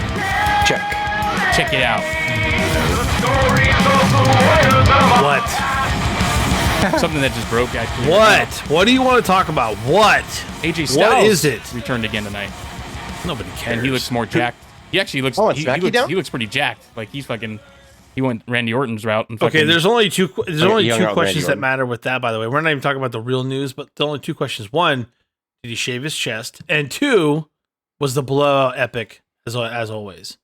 good. Check it out. What? Something that just broke, actually. What? What do you want to talk about? What? AJ Styles What is it? returned again tonight. Nobody cares. And he looks more jacked. He actually looks. He looks pretty jacked. Like he's fucking. He went Randy Orton's route. And okay, there's only two. There's only two questions that Orton. matter with that. By the way, we're not even talking about the real news, but the only two questions: one, did he shave his chest? And two, was the blowout epic as always?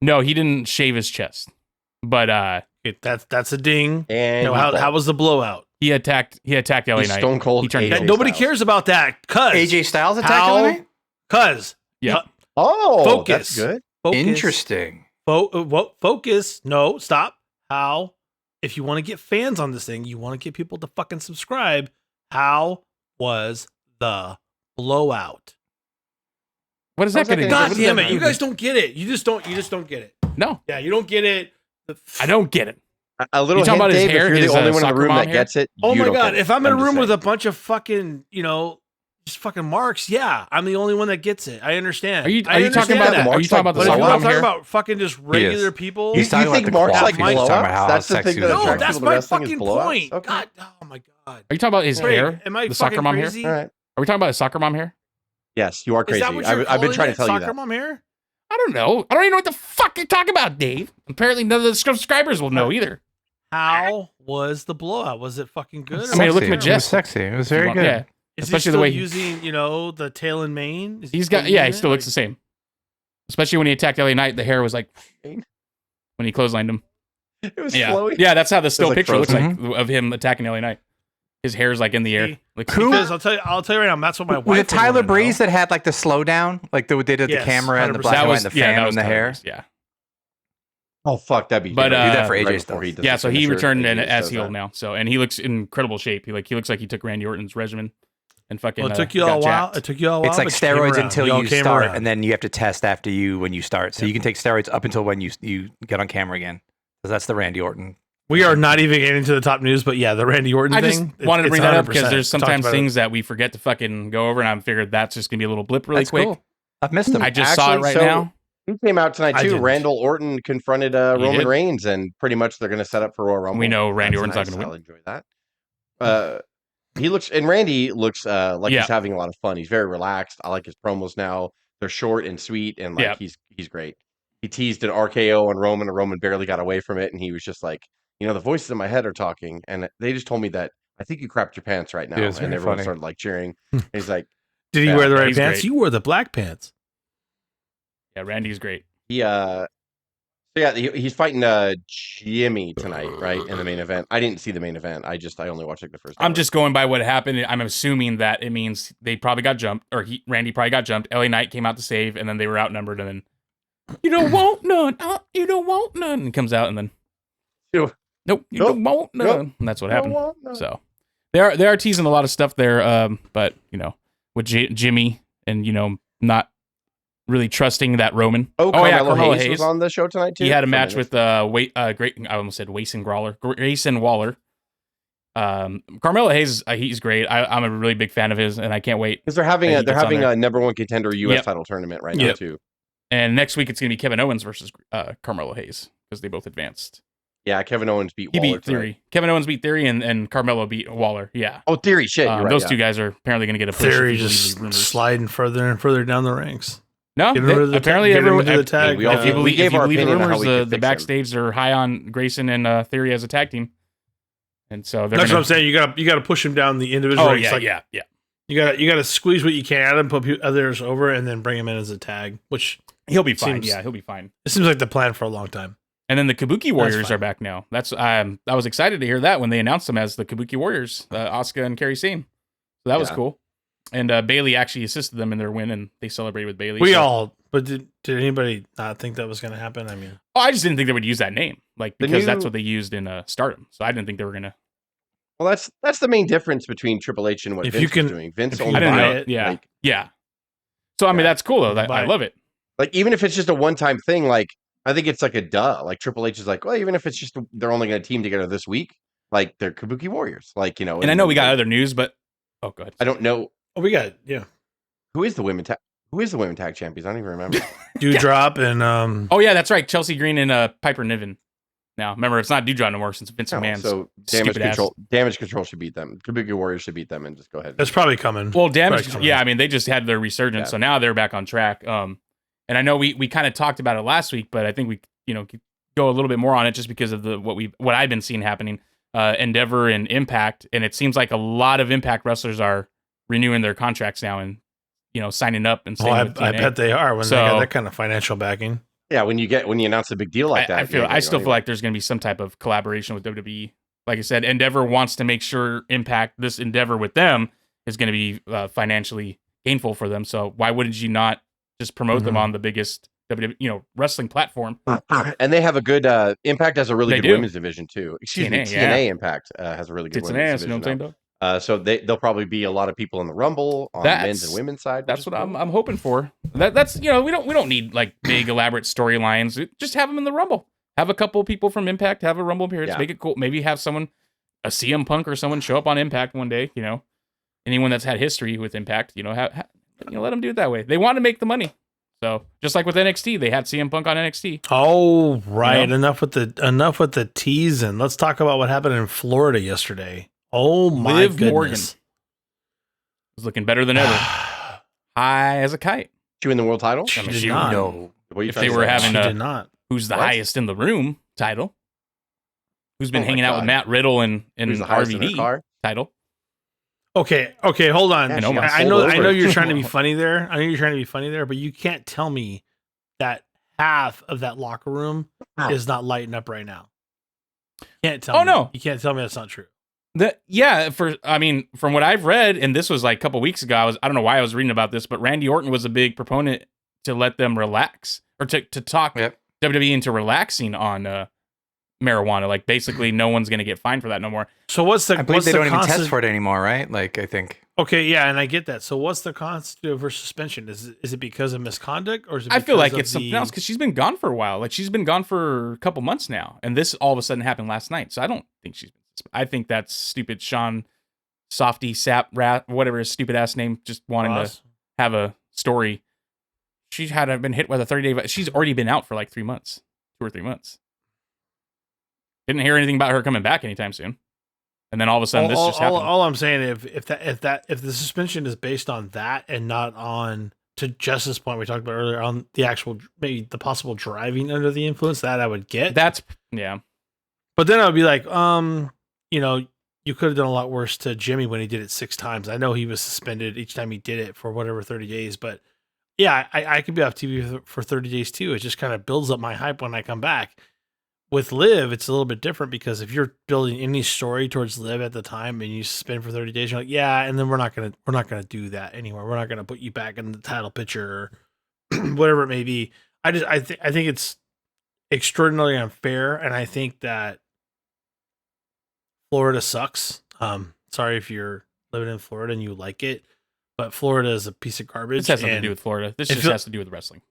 No, he didn't shave his chest. But that's a ding. And how was the blowout? He attacked LA Knight. Stone Cold. He turned nobody cares about that. Cuz AJ Styles attacked LA Knight? Cuz yeah. Focus. That's good. Focus. Interesting. Focus. No, stop. How? If you want to get fans on this thing, you want to get people to fucking subscribe. How was the blowout? What is that going to do? God damn it! You guys don't get it. You just don't get it. No. Yeah, you don't get it. I don't get it. A little hint, about his Dave, hair, if you're his, the only one in the soccer room mom that hair? gets it. Oh you my don't god! get it. If I'm in a just room with a saying. bunch of fucking, just fucking marks, yeah, I'm the only one that gets it. I understand. Are you I talking understand about that. Are you talking about the But if soccer you mom want to talk hair? about fucking just regular people, He's talking think about the Mark's like quality. He's talking about blowouts? how That's the sexy thing it that is. no, attracts that's people to my wrestling fucking is blowouts. point. Okay. God, oh my god. Are you talking about his hair? Am I the soccer fucking mom crazy? hair? All right. Are we talking about his soccer mom hair? Yes, you are Is crazy. that what you're I've been trying to tell you soccer that. mom hair? I don't know. I don't even know what the fuck you're talking about, Dave. Apparently, none of the subscribers will know either. How was the blowout? Was it fucking good? I mean, it looked Sexy. majestic. It was sexy. It was very good. Yeah. Is Especially he still the way using, the tail and mane? Is he He's still got. Yeah, using he it? still looks the same. Especially when he attacked LA Knight, the hair was like when he clotheslined him. It was Yeah, flowy. yeah. That's how the still like picture looks frozen. like of him attacking LA Knight. His hair's like in the air. See? Like, Because I'll tell you right now, that's what my wife Was it would Tyler wanna Breeze know. that had like the slowdown, like they did at the Yes, camera and the 100%. black and that white was and the fan that was and the Tyler hair? Breeze, Yeah. Oh fuck, that'd be. But, good. do that for AJ Right before stuff. he does Yeah, the so he finisher, returned AJ as does heel that. now. So and he looks in incredible shape. He looks like he took Randy Orton's regimen and fucking. Well, it took you got all a while. jacked. It took you all a while. It's like but you came steroids around. until Y'all you came start, around. and then you have to test after when you start. So you can take steroids up until when you get on camera again. Because that's the Randy Orton. We are not even getting into the top news, but yeah, the Randy Orton I thing. just wanted to bring that up because 100%. there's sometimes Talked about things that we forget to fucking go over, and I figured that's just gonna be a little blip really That's quick. cool. I've missed them. I just saw it Actually, right so- now. He came out tonight I too. didn't. Randall Orton confronted Roman did? Reigns, and pretty much they're going to set up for Royal Rumble. We know Randy That's Orton's not nice. gonna I'll win. enjoy that. Randy looks like Yeah. he's having a lot of fun. He's very relaxed. I like his promos now. They're short and sweet, and like Yeah. he's great. He teased an RKO on Roman, and Roman barely got away from it, and he was just like, the voices in my head are talking, and they just told me that I think you crapped your pants right now, Yeah, it's and very everyone funny. started like cheering. And he's like, Did he Yeah, wear the right he's pants? great. You wore the black pants. Yeah, Randy's great. he's fighting Jimmy tonight, right, in the main event. I didn't see the main event. I only watched like the first. I'm hour. just going by what happened. I'm assuming that it means they probably got jumped, or Randy probably got jumped. LA Knight came out to save, and then they were outnumbered, and then you don't want none. You don't want none. And comes out, and then Ew. nope, you Nope. don't want none. Nope. And that's what Don't happened. want none. So they are teasing a lot of stuff there, but with Jimmy and not really trusting that Roman. Carmelo Hayes was on the show tonight too. He had a For match minutes. with I almost said Grayson Waller. Carmelo Hayes, he's great. I'm a really big fan of his, and I can't wait. Because they're having that he gets on there. a number one contender U.S. Yep. title tournament right now Yep. too. And next week it's gonna be Kevin Owens versus Carmelo Hayes because they both advanced. Yeah, Kevin Owens beat He Waller beat Theory. tonight. Kevin Owens beat Theory, and Carmelo beat Waller. Yeah. Oh, Theory, shit. You're right, those yeah. two guys are apparently gonna get a push. Theory if you believe just these rumors. sliding further and further down the ranks. No, Get rid of the apparently get him everyone. into the tag. Hey, we all- If you we believe, gave if you our believe the opinion on how rumors, we could the fix him. backstage are high on Grayson and Theory as a tag team, and so they're That's gonna, what I'm saying. You got to push him down the individual Oh ranks. yeah, Like, yeah. You got to squeeze what you can out of him, put others over, and then bring him in as a tag. Which He'll be fine. Seems- Yeah, he'll be fine. it seems like the plan for a long time. And then the Kabuki Warriors fine. are back now. That's I was excited to hear that when they announced them as the Kabuki Warriors, Asuka and Kairi Sane. So that was Yeah. cool. And Bailey actually assisted them in their win, and they celebrated with Bailey. But did anybody not think that was going to happen? I mean, I just didn't think they would use that name, like The because new- that's what they used in Stardom. So I didn't think they were gonna. Well, that's the main difference between Triple H and what If Vince you can- was doing. Vince if you only I didn't buy know. buy it, Yeah, like- yeah. So I mean, Yeah. that's cool though. Buy I it. love it. Like even if it's just a one-time thing, like I think it's like a duh. Like Triple H is like, well, even if it's just they're only going to team together this week, like they're Kabuki Warriors, like And I know we got other news, but go ahead. I don't know we got who is the Who is the women tag champions? I don't even remember. Dewdrop and Oh yeah, that's right. Chelsea Green and Piper Niven. Now remember, it's not Dewdrop no more since Vince No, McMahon's so damage stupid ass. control. Damage control should beat them. Kabuki Warriors should beat them and just go ahead. it's probably coming. Well, damage. Probably coming. Yeah, I mean they just had their resurgence, Yeah. so now they're back on track. And I know we kind of talked about it last week, but I think we could go a little bit more on it just because of what I've been seeing happening. Endeavor and Impact, and it seems like a lot of Impact wrestlers are renewing their contracts now and signing up and staying with TNA. I bet they are when So- they got that kind of financial backing. Yeah, when you announce a big deal like that, I still feel like there's going to be some type of collaboration with WWE. Like I said, Endeavor wants to make sure this Endeavor with them is going to be financially gainful for them. So why wouldn't you not just promote them on the biggest WWE wrestling platform? and they have a good Impact has a really They good do. women's division too. Excuse me, TNA, yeah. TNA Impact has a really good Tits and women's ass, you know division. what I'm saying, now. though? So there'll probably be a lot of people in the Rumble on the men's and women's side. which That's is what cool. I'm hoping for. That's we don't need like big elaborate storylines. Just have them in the Rumble. Have a couple people from Impact have a Rumble appearance. Yeah. Make it cool. Maybe have a CM Punk or someone show up on Impact one day. Anyone that's had history with Impact. Let them do it that way. They want to make the money. So just like with NXT, they had CM Punk on NXT. Oh, right. Enough with the teasing. Let's talk about what happened in Florida yesterday. Oh my Liv goodness. Morgan was looking better than ever. High as a kite. She win the world title. She I mean, did she- not. No. What are you If trying they to were say? having She a- did not. Who's the What? highest in the room title? Who's been Oh my hanging out with God. Matt Riddle and Who's the highest in her RVD car? title? Okay, hold on. Yeah, she got I sold know over. you're trying to be funny there. But you can't tell me that half of that locker room is not lighting up right now. Can't tell me. No. You can't tell me that's not true. From what I've read, and this was like a couple weeks ago, I don't know why I was reading about this, but Randy Orton was a big proponent to let them relax or to talk Yep. WWE into relaxing on marijuana. Like basically, no one's gonna get fined for that no more. So what's the? I believe what's they the don't even constant- test for it anymore, right? Like, I think. Okay, yeah, and I get that. So what's the constitutive for suspension? Is it because of misconduct or is it? I feel because like of it's something else because she's been gone for a while. Like she's been gone for a couple months now, and this all of a sudden happened last night. So I don't think she's. I think that's stupid. Sean, Softy, Sap, Rat, whatever his stupid ass name, just wanting Ross? to have a story. She had been hit with a 30-day. She's already been out for like 3 months, 2 or 3 months. Didn't hear anything about her coming back anytime soon. And then all of a sudden, this just happened. All I'm saying, if the suspension is based on that and not on, to Justice's point we talked about earlier, on the actual, maybe the possible driving under the influence, that I would get. That's yeah. But then I would be like, you could have done a lot worse to Jimmy when he did it 6 times. I know he was suspended each time he did it for whatever 30 days, but yeah, I could be off TV for 30 days too. It just kind of builds up my hype when I come back. With Liv, it's a little bit different because if you're building any story towards Liv at the time and you suspend for 30 days, you're like, yeah, and then we're not gonna do that anymore. We're not gonna put you back in the title picture or whatever it may be. I think it's extraordinarily unfair, and I think that Florida sucks. Sorry if you're living in Florida and you like it, but Florida is a piece of garbage. This has nothing to and do with Florida. This it just feel- has to do with wrestling.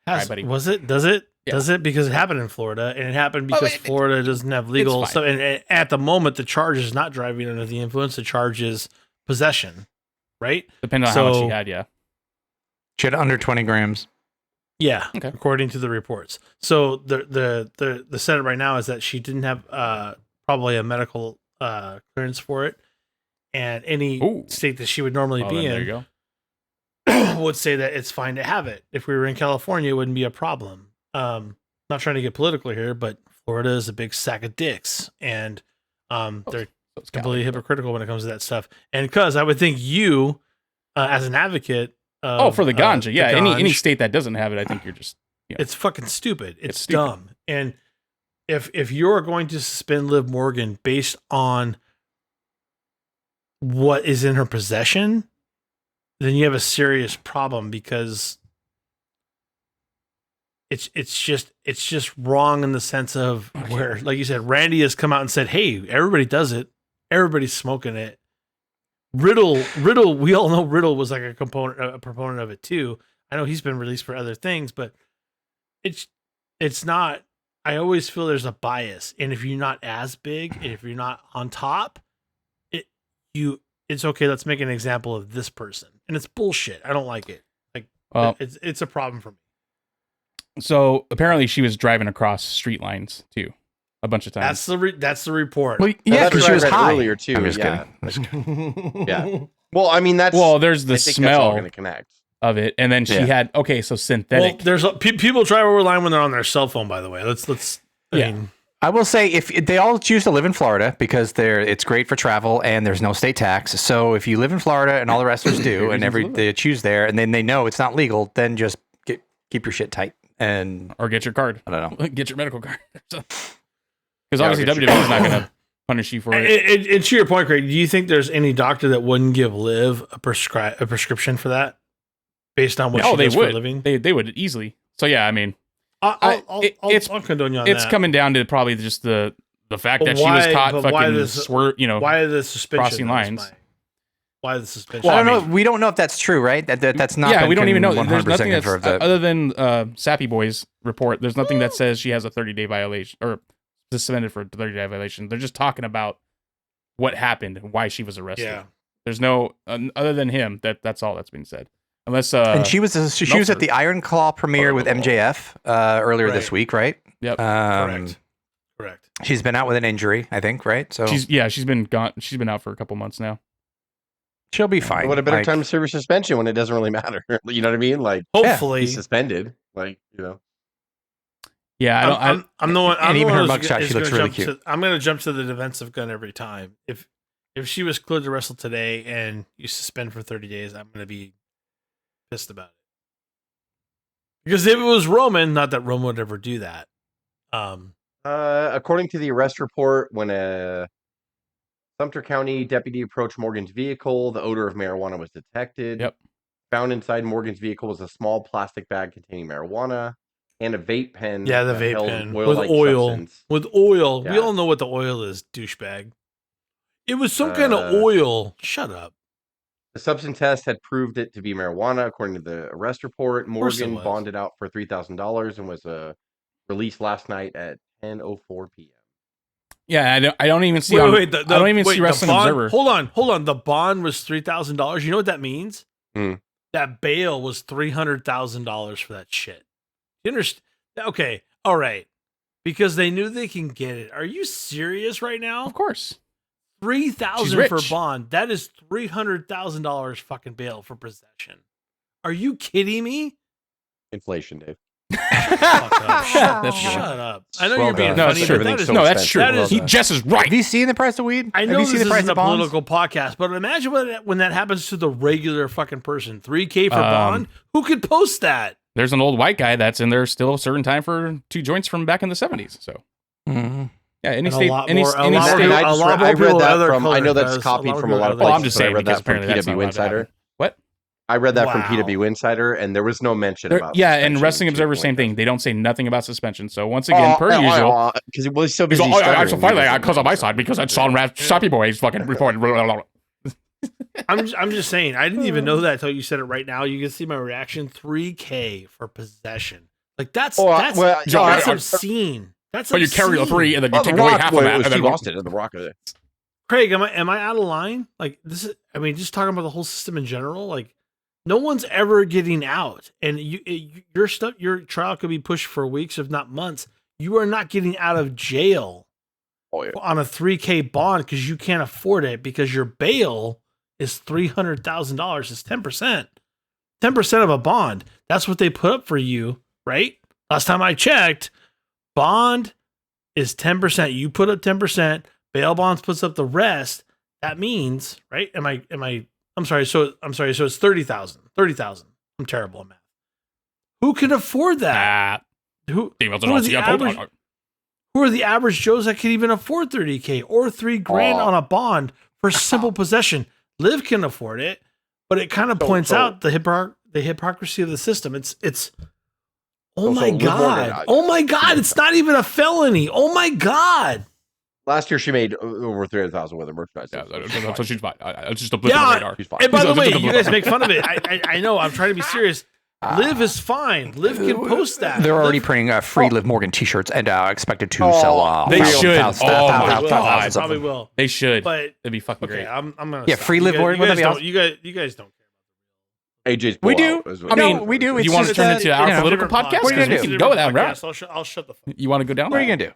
has- buddy. was it? Does it? Yeah. Does it? Because it happened in Florida, and it happened because Florida doesn't have legal fine. stuff. And at the moment, the charge is not driving under the influence. The charge is possession, right? Depending on how much So- she had, yeah. She had under 20 grams. Yeah, Okay. according to the reports. So the setup right now is that she didn't have probably a medical clearance for it, and any Ooh. state that she would normally Oh, be then there in you go. would say that it's fine to have it. If we were in California, it wouldn't be a problem. Not trying to get political here, but Florida is a big sack of dicks, and they're So it's completely Cali. hypocritical when it comes to that stuff. And because I would think you, as an advocate, For the ganja, yeah. the Any ganj, state that doesn't have it, I think you're just it's fucking stupid. It's stupid. dumb. And if you're going to suspend Liv Morgan based on what is in her possession, then you have a serious problem because it's just wrong in the sense of where, like you said, Randy has come out and said, "Hey, everybody does it. Everybody's smoking it." Riddle, we all know Riddle was like a proponent of it too. I know he's been released for other things, but it's not. I always feel there's a bias, and if you're not as big, and if you're not on top, it's okay. Let's make an example of this person, and it's bullshit. I don't like it. Like, It's a problem for me. So apparently she was driving across street lines too, a bunch of times. That's the report. Well, yeah, because she was high. earlier too. I'm just yeah. kidding. Yeah. Well, I mean, there's the I think that's all smell going to connect. of it, and then she had so synthetic. Well, there's people drive over line when they're on their cell phone. By the way, let's. I mean, I will say if they all choose to live in Florida because it's great for travel and there's no state tax. So if you live in Florida and all the wrestlers do, and they choose there, and then they know it's not legal, then just keep your shit tight or get your card. I don't know. Get your medical card. Because obviously WWE is not going to punish you for it. And to your point, Craig, do you think there's any doctor that wouldn't give Liv a prescription for that based on what she does for a living? They would easily. So yeah, I mean, I'll condone you on it's that. coming down to probably just the fact that she was caught fucking why the suspension? crossing lines. Why the suspension? Well, I don't know. We don't know if that's true, right? That's not. Yeah, we don't even know. 100% There's nothing that's confirmed that. other than Sappy Boy's report. There's nothing that says she has a 30-day violation or suspended for a 30-day violation. They're just talking about what happened and why she was arrested. Yeah. There's no other than him. That's all that's being said. Unless and she was at the Iron Claw premiere with MJF earlier this week, right? Yep. Correct. She's been out with an injury, I think, right? So she's been gone. She's been out for a couple months now. She'll be fine. What a better time to serve a suspension when it doesn't really matter. You know what I mean? Like, hopefully he's suspended. Like, you know. Yeah, I'm the one. And even her mugshot, she looks really cute. I'm going to jump to the defensive gun every time. If she was cleared to wrestle today and you suspend for 30 days, I'm going to be pissed about it. Because if it was Roman, not that Roman would ever do that. According to the arrest report, when a Sumter County deputy approached Morgan's vehicle, the odor of marijuana was detected. Yep. Found inside Morgan's vehicle was a small plastic bag containing marijuana and a vape pen. Yeah, the vape pen with oil-like oil. substance. With oil. Yeah. We all know what the oil is, douchebag. It was some kind of oil. Shut up. The substance test had proved it to be marijuana, according to the arrest report. Morgan bonded out for $3,000 and was released last night at 10:04 p.m. Yeah, I don't even see. I don't even see Wrestling Observer. Hold on. The bond was $3,000. You know what that means? That bail was $300,000 for that shit. You understand? Okay, all right. Because they knew they can get it. Are you serious right now? Of course. $3,000 for bond. That is $300,000 fucking bail for possession. Are you kidding me? Inflation, Dave. Shut up. I know you're being funny, but that's true. Jess is right. Have you seen the price of weed? I know Have you this seen the price isn't of a bonds? political podcast, but imagine when that happens to the regular fucking person. $3,000 for bond? Who could post that? There's an old white guy that's in there still a certain time for 2 joints from back in the 70s. So, yeah, any state, any state. I read that from. I know that's copied from a lot of places. I'm just saying, I read that from apparently PW Insider. What? I read that from PW Insider, and there was no mention about. Yeah, and Wrestling Observer, same thing. They don't say nothing about suspension. So once again, per usual, because it was so busy. So finally, I cause on my side because I saw Sappy Boy's fucking reported. I'm just saying. I didn't even know that until you said it right now. You can see my reaction. $3,000 for possession. Like that's obscene. That's but you carry a 3 and then you take away half of that, and then lost it in the Rock. Craig, am I out of line? Like this is. I mean, just talking about the whole system in general. Like no one's ever getting out, and your trial could be pushed for weeks, if not months. You are not getting out of jail on a $3,000 bond because you can't afford it because your bail is $300,000. It's 10%. 10% of a bond. That's what they put up for you, right? Last time I checked, bond is 10%. You put up 10%. Bail bonds puts up the rest. That means, right? I'm sorry. So it's 30,000. 30,000. I'm terrible at math. Who can afford that? Who are the average Joes that can even afford $30,000 or $3,000 on a bond for simple possession? Liv can afford it, but it kind of points out the hypocrisy of the system. It's oh my god, it's not even a felony. Oh my god. Last year she made over 300,000 with her merchandise. Yeah, so she's fine. It's just a blip on the radar. She's fine. And by the way, you guys make fun of it. I know. I'm trying to be serious. Liv is fine. Liv can post that. They're already printing free Liv Morgan T-shirts and expected to sell. They should. Probably will. They should. But it'd be fucking great. I'm gonna. Yeah, free Liv Morgan. You guys don't care. AJ's We blowout do. is I what mean, it is. we do. Do It's you want to just turn that, it into our you know, political podcast? What are you gonna Because we do? can go down that route. I'll shut the fuck up. You want to go down What are that? you gonna do?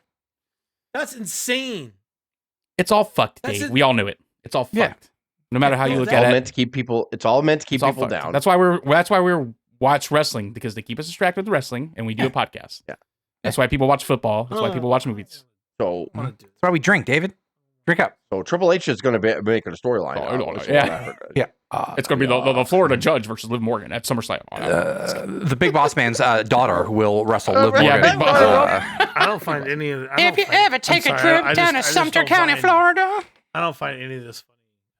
That's insane. It's all fucked, That's Dave. it. We all knew it. It's all Yeah. fucked. No matter how you look It's all at meant it, to keep people. It's all meant to keep it's all people fucked. down. That's why we're watch wrestling, because they keep us distracted with wrestling, and we do a podcast. Yeah. That's why people watch football. That's why people watch movies. So, That's why we drink, David. Drink up. so Triple H is going to be making a storyline. Oh, I out don't of know. it, Yeah. what I heard. Yeah. It's going to be the Florida Judge versus Liv Morgan at SummerSlam. The Big Boss Man's daughter will wrestle Liv Morgan. Yeah, Big Boss. I don't find any of it. If you ever take a trip down to Sumter County, Florida. I don't find any of this funny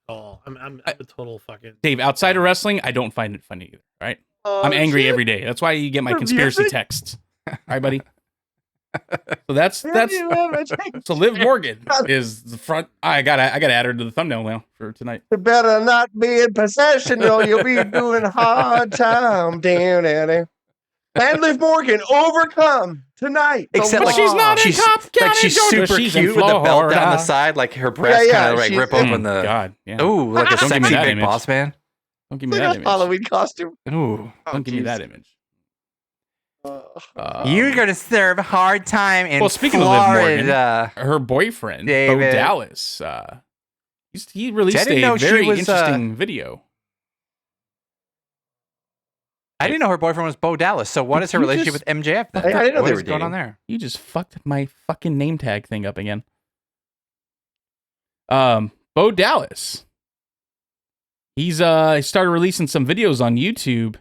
at all. I'm a total fucking. Dave, outside of wrestling, I don't find it funny either. Right? I'm angry every day. That's why you get my conspiracy texts. All right, buddy. So that's so Liv Morgan is the front. I gotta add her to the thumbnail now for tonight. You better not be in possession, or you'll be doing hard time down there. And Liv Morgan overcome tonight. Except But like, she's not in she's, Cobb County, like she's Georgia. super She's in cute with the belt down the Florida. side, like her breasts Yeah, kind of like she's- rip open the. God, yeah. Ooh, like a Don't give me sexy that Big image. Boss Man. Don't give me like that a image. Halloween costume. Ooh, Don't give me that image. you're gonna serve a hard time in well, speaking of Liv Morgan, Florida. her boyfriend, Bo David. Dallas, he released I didn't know a she very was, interesting video. I didn't know her boyfriend was Bo Dallas. So what is her You relationship just- with MJF? Then? I didn't know What they is were going on dating. there. You just fucked my fucking name tag thing up again. Bo Dallas. He's started releasing some videos on YouTube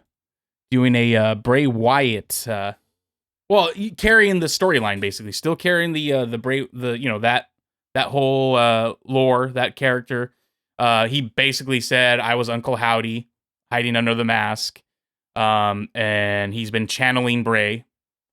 doing a Bray Wyatt carrying the storyline, basically. Still carrying the Bray, that whole lore, that character. He basically said I was Uncle Howdy hiding under the mask. And he's been channeling Bray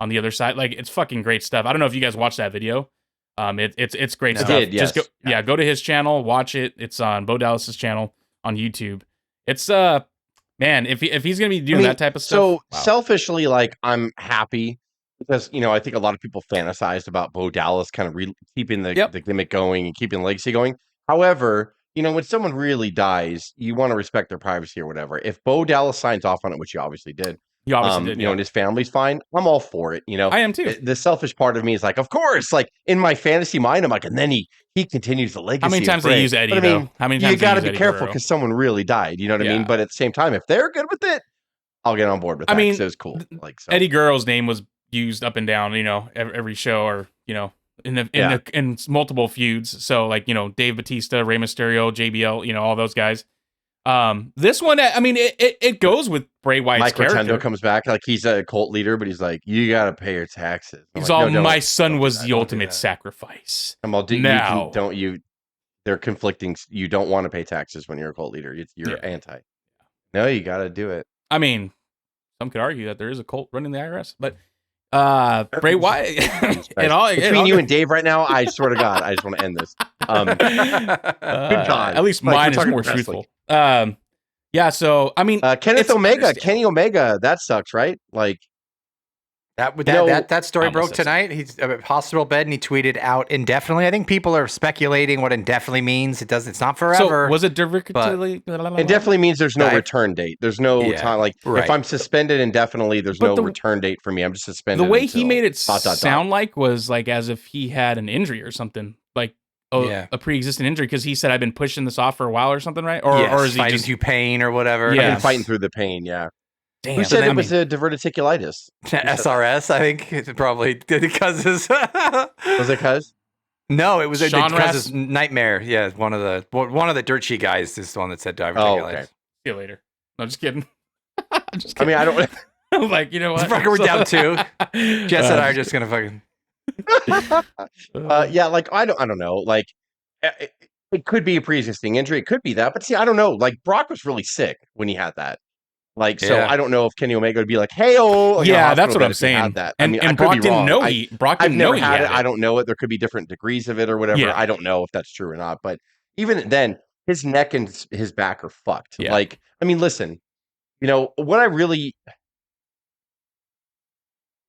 on the other side. Like, it's fucking great stuff. I don't know if you guys watched that video. It's great I stuff. did, Just yes. go to his channel, watch it. It's on Bo Dallas's channel on YouTube. It's man, if he's gonna be doing that type of stuff. So wow. selfishly, like, I'm happy because I think a lot of people fantasized about Bo Dallas kind of keeping the gimmick going and keeping the legacy going. However, when someone really dies, you want to respect their privacy or whatever. If Bo Dallas signs off on it, which he obviously did, He obviously did, and his family's fine, I'm all for it. I am too. The selfish part of me is like, of course, like in my fantasy mind, I'm like, and then he continues the legacy. How many times of Bray. they use Eddie? But, I mean, though? How many times you got to they be use careful Eddie because someone really died. You know what I mean? But at the same time, if they're good with it, I'll get on board with that. I mean, 'cause it was cool. Like, so. Eddie Guerrero's name was used up and down, every show, or in multiple feuds. So like, Dave Bautista, Rey Mysterio, JBL, all those guys. This one, I mean, it goes with Bray Wyatt's Mike character. Rotendo comes back like he's a cult leader, but he's like, you got to pay your taxes. I'm He's like, all, no, my don't son do was that. the Don't do ultimate that." sacrifice. I'm all, Now. They're conflicting. You don't want to pay taxes when you're a cult leader. You're anti. No, you got to do it. I mean, some could argue that there is a cult running the IRS, but Bray Wyatt. Between you and Dave right now, I swear to God, I just want to end this. Good God. At least Like, mine we're is talking more wrestling. truthful. Yeah. So I mean, Kenneth it's Omega, understandable. Kenny Omega, that sucks, right? Like, That story almost broke upset. tonight. He's a hospital bed and he tweeted out indefinitely. I think people are speculating what indefinitely means. It's not forever. So was it indefinitely? it definitely means there's no return date. There's no time. Like, right. if I'm suspended indefinitely, there's But no return date for me. I'm just suspended. The way he until made it dot, dot, dot. sound like was like as if he had an injury or something, like a pre-existing injury, because he said I've been pushing this off for a while or something, right? Or is he fighting just through pain or whatever? Yeah. I've been fighting through the pain. Yeah. damn? Who said I it was mean, a diverticulitis? SRS, I think it's probably because his. Was it cuz? No, it was Sean because Rass- his nightmare. Yeah, one of the dirt sheet guys is the one that said diverticulitis. Oh, okay. see you later. No, just kidding. Just I mean, I don't. I'm like, you know what? Fuck, we're down two. Jess and I are just gonna fucking. Yeah, like I don't know. Like, it could be a pre-existing injury. It could be that, but see, I don't know. Like, Brock was really sick when he had that. Like, so Yeah. I don't know if Kenny Omega would be like, "Hey, oh, Yeah, that's what I'm saying. That. And, I mean, and I could Brock be didn't wrong. know I've didn't never know he had it. it. I don't know it. There could be different degrees of it or whatever. Yeah. I don't know if that's true or not. But even then, his neck and his back are fucked. Yeah. Like, I mean, listen, what I really.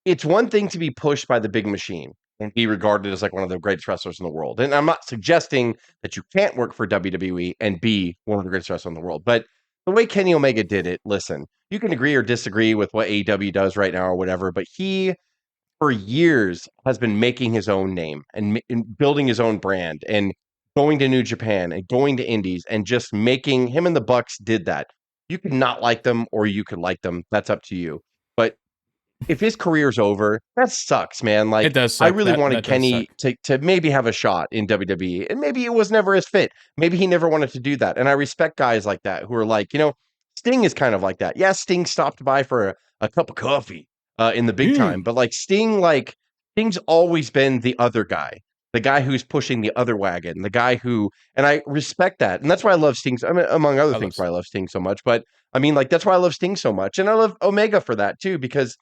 It's one thing to be pushed by the big machine and be regarded as like one of the greatest wrestlers in the world. And I'm not suggesting that you can't work for WWE and be one of the greatest wrestlers in the world. But the way Kenny Omega did it, listen, you can agree or disagree with what AEW does right now or whatever, but he, for years, has been making his own name and building his own brand and going to New Japan and going to Indies and just making him and the Bucks did that. You could not like them or you could like them. That's up to you. But if his career's over, that sucks, man. Like, it does suck. I really wanted Kenny to maybe have a shot in WWE, and maybe it was never his fit. Maybe he never wanted to do that. And I respect guys like that who are like, Sting is kind of like that. Yeah, Sting stopped by for a cup of coffee in the big time, but Sting's always been the other guy, the guy who's pushing the other wagon, the guy who, and I respect that, and that's why I love Sting. I mean, among other things, why I love Sting so much. But I mean, like, that's why I love Sting so much, and I love Omega for that too, because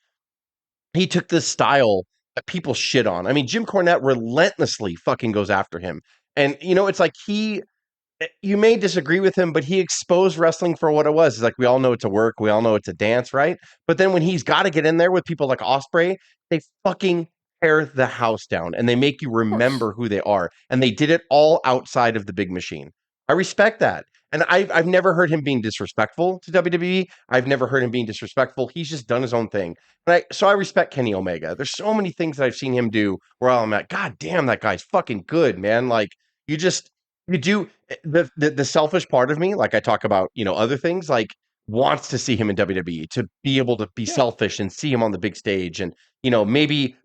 he took this style that people shit on. I mean, Jim Cornette relentlessly fucking goes after him. And, it's like you may disagree with him, but he exposed wrestling for what it was. It's like, we all know it's a work. We all know it's a dance, right? But then when he's got to get in there with people like Ospreay, they fucking tear the house down and they make you remember who they are. And they did it all outside of the big machine. I respect that. And I've never heard him being disrespectful to WWE. I've never heard him being disrespectful. He's just done his own thing. So I respect Kenny Omega. There's so many things that I've seen him do where I'm like, God damn, that guy's fucking good, man. Like, you do the selfish part of me, like I talk about, other things, like, wants to see him in WWE, to be able to be selfish and see him on the big stage. And, maybe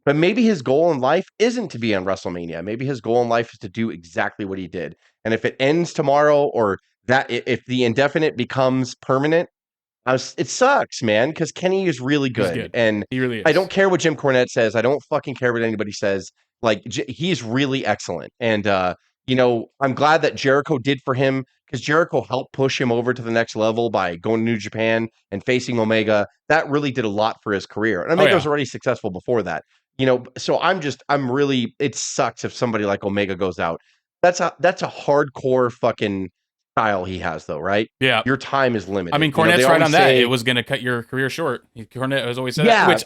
his goal in life isn't to be on WrestleMania. Maybe his goal in life is to do exactly what he did. And if it ends tomorrow, or that if the indefinite becomes permanent, it sucks, man, because Kenny is really good. And he really is. I don't care what Jim Cornette says. I don't fucking care what anybody says. Like, he's really excellent. And, I'm glad that Jericho did for him, because Jericho helped push him over to the next level by going to New Japan and facing Omega. That really did a lot for his career. And Omega was already successful before that. So it sucks if somebody like Omega goes out. That's a hardcore fucking style he has, though, right? Yeah. Your time is limited. I mean, Cornette's right on that. It was going to cut your career short. Cornette has always said that. Which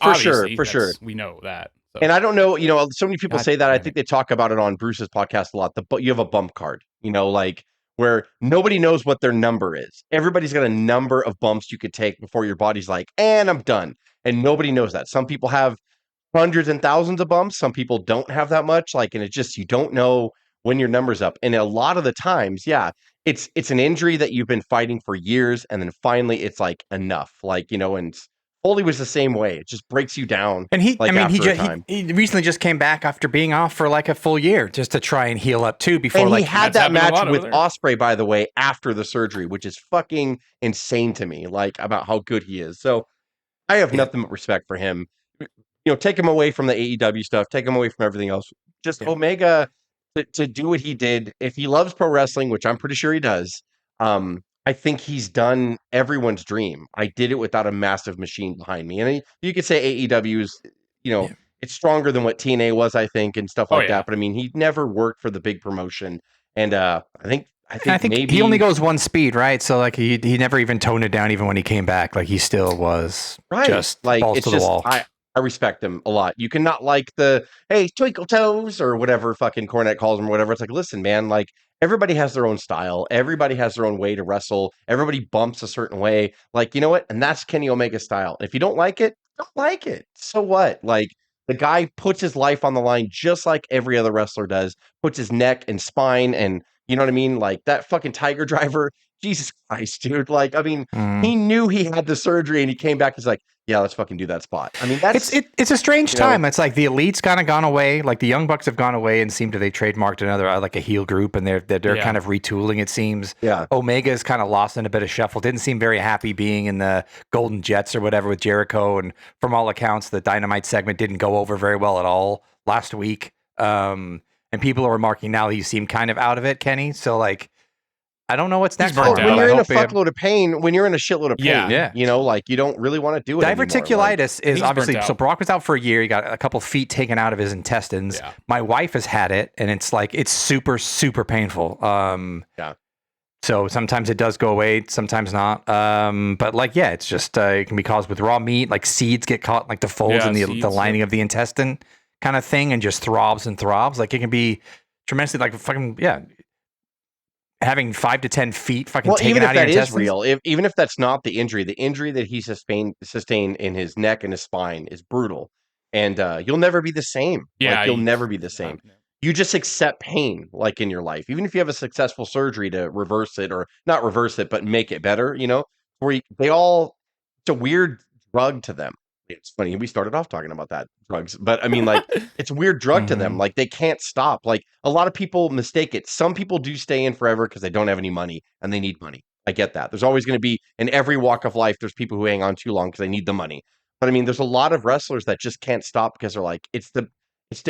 for sure. We know that. So. And I don't know, so many people say that. I think they talk about it on Bruce's podcast a lot. But you have a bump card, like, where nobody knows what their number is. Everybody's got a number of bumps you could take before your body's like, and I'm done. And nobody knows that. Some people have hundreds and thousands of bumps. Some people don't have that much. Like, and it's just, you don't know when your number's up. And a lot of the times, it's an injury that you've been fighting for years, and then finally it's like enough. Like, and Foley was the same way. It just breaks you down. And he recently just came back after being off for like a full year just to try and heal up too. Before, and he had that match with Ospreay, by the way, after the surgery, which is fucking insane to me. Like, about how good he is. So I have nothing but respect for him. Take him away from the AEW stuff. Take him away from everything else. Just Omega to do what he did. If he loves pro wrestling, which I'm pretty sure he does, I think he's done everyone's dream. I did it without a massive machine behind me. And you could say AEW's, it's stronger than what TNA was, I think, and stuff like that. But I mean, he never worked for the big promotion. And I think maybe he only goes one speed, right? So like he never even toned it down, even when he came back. Like, he still was just like, balls to the wall. I respect him a lot. You cannot like the, hey, twinkle toes, or whatever fucking Cornette calls him or whatever. It's like, listen, man, like, everybody has their own style. Everybody has their own way to wrestle. Everybody bumps a certain way. Like, you know what? And that's Kenny Omega's style. And if you don't like it, don't like it. So what? Like, the guy puts his life on the line just like every other wrestler does, puts his neck and spine, and you know what I mean? Like, that fucking Tiger Driver, Jesus Christ, dude. Like, I mean, he knew he had the surgery and he came back. He's like, yeah, let's fucking do that spot. I mean, it's a strange time. It's like the Elite's kind of gone away. Like, the Young Bucks have gone away and seem to, they trademarked another, like a heel group, and they're kind of retooling, it seems. Yeah. Omega is kind of lost in a bit of shuffle. Didn't seem very happy being in the Golden Jets or whatever with Jericho. And from all accounts, the Dynamite segment didn't go over very well at all last week. And people are remarking now he seemed kind of out of it, Kenny. So, like, I don't know what's next. When you're in a fuckload of pain, when you're in a shitload of pain, like, you don't really want to do it Diverticulitis is obviously, so Brock was out for a year. He got a couple feet taken out of his intestines. Yeah. My wife has had it, and it's like, it's super, super painful. So sometimes it does go away, sometimes not. But like, it's just, it can be caused with raw meat, like seeds get caught, like the folds in the lining of the intestine kind of thing, and just throbs and throbs. Like, it can be tremendously, like, fucking, having 5 to 10 feet fucking Well, taken even if out of that your is intestines. real, even if that's not the injury that he sustained in his neck and his spine is brutal, and you'll never be the same. Yeah, Like you'll never be the same. You just accept pain, like in your life, even if you have a successful surgery to reverse it or not reverse it, but make it better. You know, where they all it's a weird drug to them. It's funny we started off talking about that drugs, but I mean, like it's a weird drug to them. Like they can't stop. Like a lot of people mistake it. Some people do stay in forever because they don't have any money and they need money. I get that. There's always going to be in every walk of life. There's people who hang on too long because they need the money. But I mean, there's a lot of wrestlers that just can't stop because they're like, it's the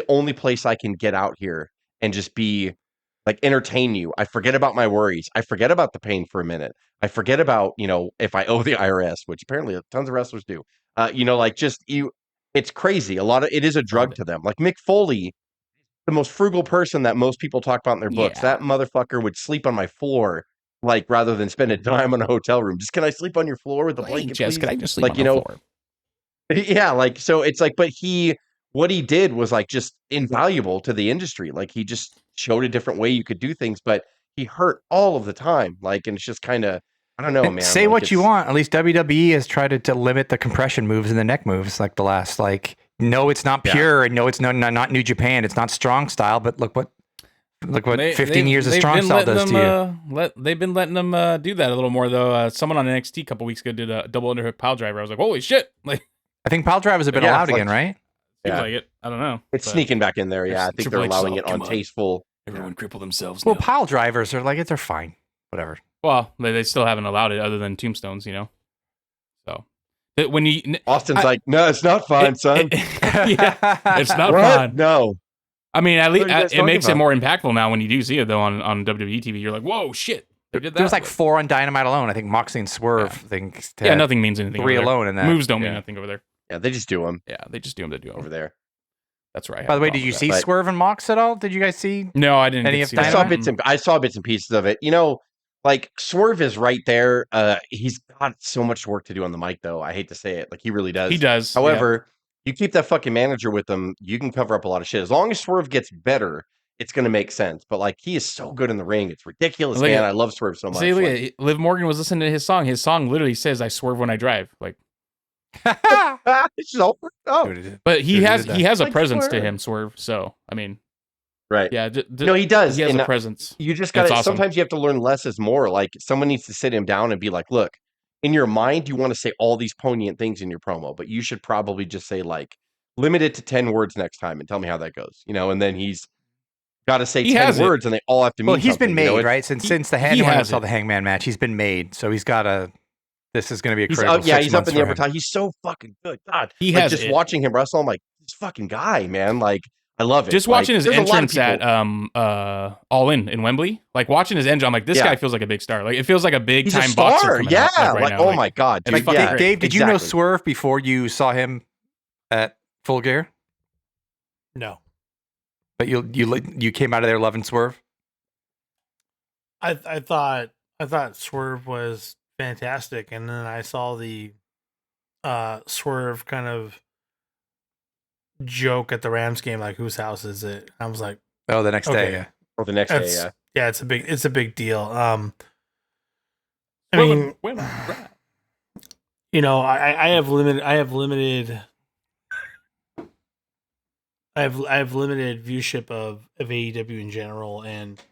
only place I can get out here and just be like entertain you. I forget about my worries. I forget about the pain for a minute. I forget about, if I owe the IRS, which apparently tons of wrestlers do. Like just you, it's crazy. It is a drug to them. Like Mick Foley, the most frugal person that most people talk about in their books. That motherfucker would sleep on my floor, like rather than spend a dime on a hotel room. Just can I sleep on your floor with a blanket, please? Can I just sleep on the floor? Yeah, like so it's like, but what he did was like just invaluable to the industry. Like he just showed a different way you could do things, but he hurt all of the time. Like, and it's just kind of, I don't know, man. Say like, what you want. At least WWE has tried to limit the compression moves and the neck moves. Like the last, no, it's not pure, and no, it's not New Japan. It's not strong style. But look what 15 years of strong style does to you. They've been letting them do that a little more though. Someone on NXT a couple weeks ago did a double underhook pile driver. I was like, holy shit! Like, I think pile drivers have been allowed again, right? Seems like it. I don't know. It's sneaking back in there. Yeah, I think they're allowing it on tasteful. Everyone cripple themselves. Well, pile drivers are they're fine. Whatever. Well, they still haven't allowed it other than tombstones, So when you Austin's like, no, it's not fine, son. It's not what? fine. No. I mean, at least it makes it more impactful now when you do see it though on WWE TV. You're like, whoa, shit. They did that. There was like 4 on Dynamite alone. I think Moxley and Swerve things. Nothing means anything. 3 alone in that. Moves don't mean nothing over there. Yeah, they just do them. Yeah, they just do them to do them over there. That's right. By the way, did you see Swerve and Mox at all? Did you guys see? No, I didn't. Any of I saw bits and pieces of it. Like Swerve is right there. He's got so much work to do on the mic, though. I hate to say it. Like he really does. He does. However, you keep that fucking manager with him, you can cover up a lot of shit. As long as Swerve gets better, it's going to make sense. But like he is so good in the ring. It's ridiculous, man. I love Swerve so much. See, Liv Morgan was listening to his song. His song literally says, "I swerve when I drive." Like, but he has a presence to him, Swerve. So I mean, right? Yeah, no, he does. He has a presence. You just got to. Awesome. Sometimes you have to learn less is more. Like someone needs to sit him down and be like, "Look, in your mind, you want to say all these poignant things in your promo, but you should probably just say like, limit it to 10 words next time, and tell me how that goes." And then he's got to say 10 words, and they all have to mean. Well, he's something, been made, right? Since the Hangman match, he's been made. So he's got to. This is going to be a critical. He's up in the upper top. He's so fucking good. God, watching him wrestle. I'm like, this fucking guy, man. Like, I love it. Just watching his entrance at All In Wembley, like watching his entrance, I'm like, this guy feels like a big star. Like it feels like a big time boxer. Yeah, oh my god, dude. Dave, did you know Swerve before you saw him at Full Gear? No, but you came out of there loving Swerve. I thought Swerve was fantastic, and then I saw the Swerve kind of joke at the Rams game, like whose house is it? I was like, oh, the next day, yeah. Or the next day, yeah. Yeah, it's a big deal. I mean, I have limited viewship of AEW in general, and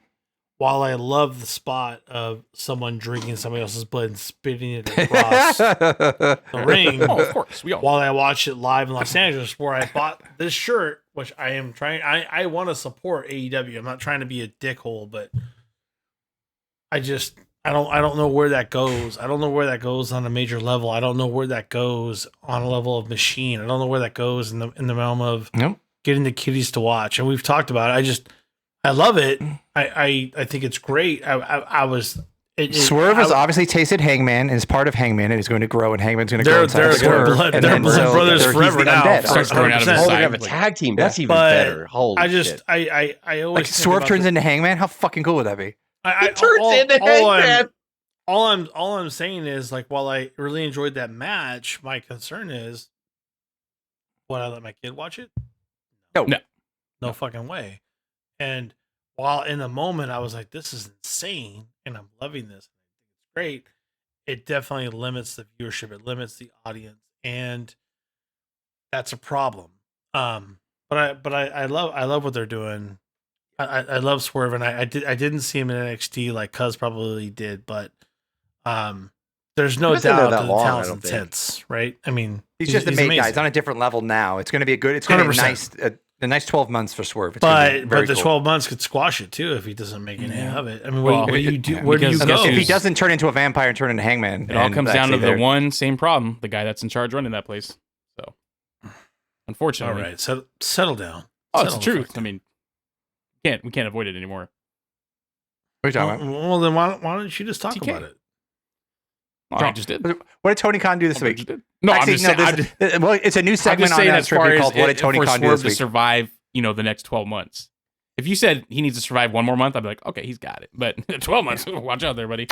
while I love the spot of someone drinking somebody else's blood and spitting it across the ring, of course, while I watched it live in Los Angeles, where I bought this shirt, which I am trying, I want to support AEW. I'm not trying to be a dickhole, but I don't know where that goes. I don't know where that goes on a major level. I don't know where that goes on a level of machine. I don't know where that goes in the realm of getting the kiddies to watch. And we've talked about it. I love it. I think it's great. Swerve has obviously tasted Hangman and is part of Hangman and is going to grow, and Hangman's going to grow inside Swerve. They're blood brothers forever now. Starts growing out of his side. side. They have a tag team. That's even better. Holy shit. I always like Swerve turns into Hangman. How fucking cool would that be? All I'm saying is, like, while I really enjoyed that match, my concern is, would I let my kid watch it? No fucking way. And while in the moment I was like, this is insane, and I'm loving this. It's great. It definitely limits the viewership. It limits the audience, and that's a problem. But I love what they're doing. I love Swerve, and I didn't see him in NXT like Cuz probably did, but there's no doubt that the talent's intense, right? I mean, he's just a main guy. He's on a different level now. It's going to be it's going to be a nice 12 months for Swerve. But the 12 months could squash it too if he doesn't make anything of it. I mean, what do you do? Where do you go? If he doesn't turn into a vampire and turn into Hangman, it all comes down to the one same problem: the guy that's in charge running that place. So, unfortunately, all right, settle down. Oh, it's the truth. I mean, we can't avoid it anymore. What are you talking about? Well, then why don't you just talk about it? I just did. What did Tony Khan do this week? No, actually, I'm just saying. Well, it's a new segment on that trivia called "What did Tony Khan do this week?" To survive, the next 12 months. If you said he needs to survive one more month, I'd be like, okay, he's got it. But 12 months, watch out there, buddy.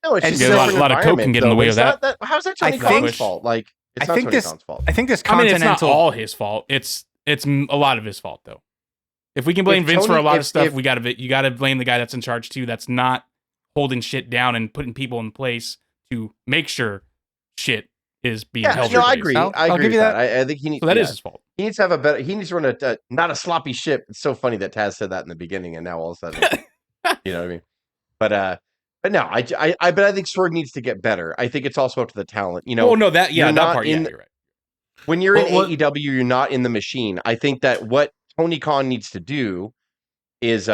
No, it's just a lot of coke can get in the way of that. How's that Tony Khan's fault? Like, it's not Tony Khan's fault. I think this continental. It's not all his fault. It's a lot of his fault, though. If we can blame Vince for a lot of stuff, you got to blame the guy that's in charge too. That's not holding shit down and putting people in place to make sure shit is being held. No, I agree. I agree with that. I think he needs. So that is his fault. He needs to have a better. He needs to run not a sloppy ship. It's so funny that Taz said that in the beginning, and now all of a sudden, you know what I mean. But no, I think Swerve needs to get better. I think it's also up to the talent. Oh no, that part. You're right. When you're in AEW, you're not in the machine. I think that what Tony Khan needs to do is